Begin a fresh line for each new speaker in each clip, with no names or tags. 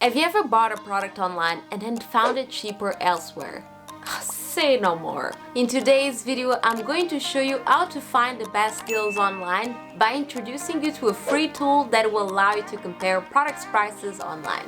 Have you ever bought a product online and then found it cheaper elsewhere? Say no more. In today's video, I'm going to show you how to find the best deals online by introducing you to a free tool that will allow you to compare products prices online.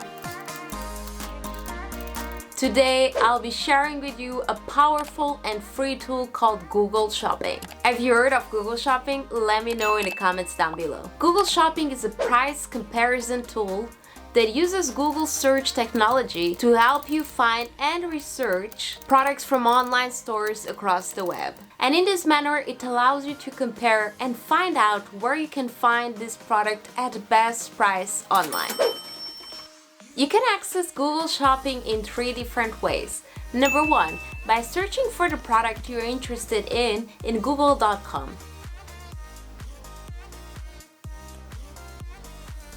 Today, I'll be sharing with you a powerful and free tool called Google Shopping. Have you heard of Google Shopping? Let me know in the comments down below. Google Shopping is a price comparison tool that uses Google search technology to help you find and research products from online stores across the web. And in this manner, it allows you to compare and find out where you can find this product at the best price online. You can access Google Shopping in 3 different ways. Number 1, by searching for the product you're interested in google.com.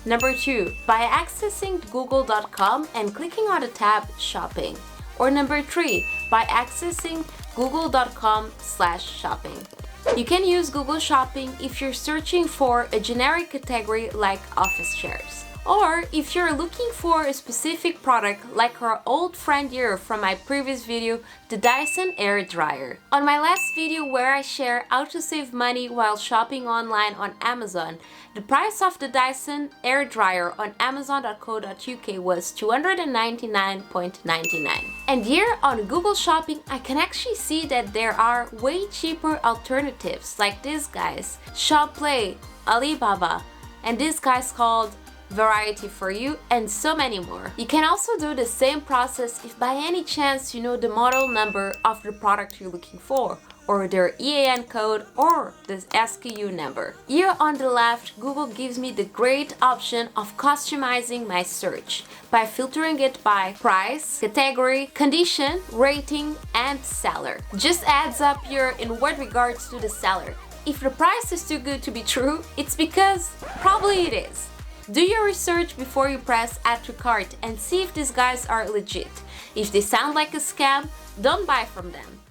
Number 2, by accessing google.com and clicking on the tab Shopping. Or number 3, by accessing google.com/shopping. You can use Google Shopping if you're searching for a generic category like office chairs. Or if you're looking for a specific product like our old friend here from my previous video, the Dyson Air Dryer. On my last video where I share how to save money while shopping online on Amazon, the price of the Dyson Air Dryer on amazon.co.uk was $299.99. And here on Google Shopping, I can actually see that there are way cheaper alternatives like these guys, ShopPlay, Alibaba, and this guy's called Variety for You, and so many more. You can also do the same process if by any chance you know the model number of the product you're looking for, or their EAN code or the SKU number. Here on the left, Google gives me the great option of customizing my search by filtering it by price, category, condition, rating, and seller. Just adds up here in what regards to the seller. If the price is too good to be true, it's because probably it is. Do your research before you press add to cart and see if these guys are legit. If they sound like a scam, don't buy from them.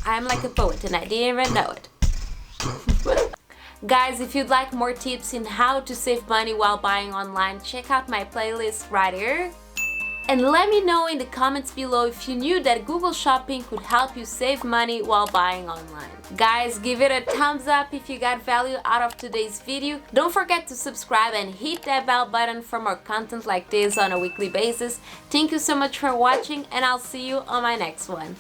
I'm like a poet and I didn't even know it. Guys, if you'd like more tips in how to save money while buying online, check out my playlist right here. And let me know in the comments below if you knew that Google Shopping could help you save money while buying online. Guys, give it a thumbs up if you got value out of today's video. Don't forget to subscribe and hit that bell button for more content like this on a weekly basis. Thank you so much for watching and I'll see you on my next one.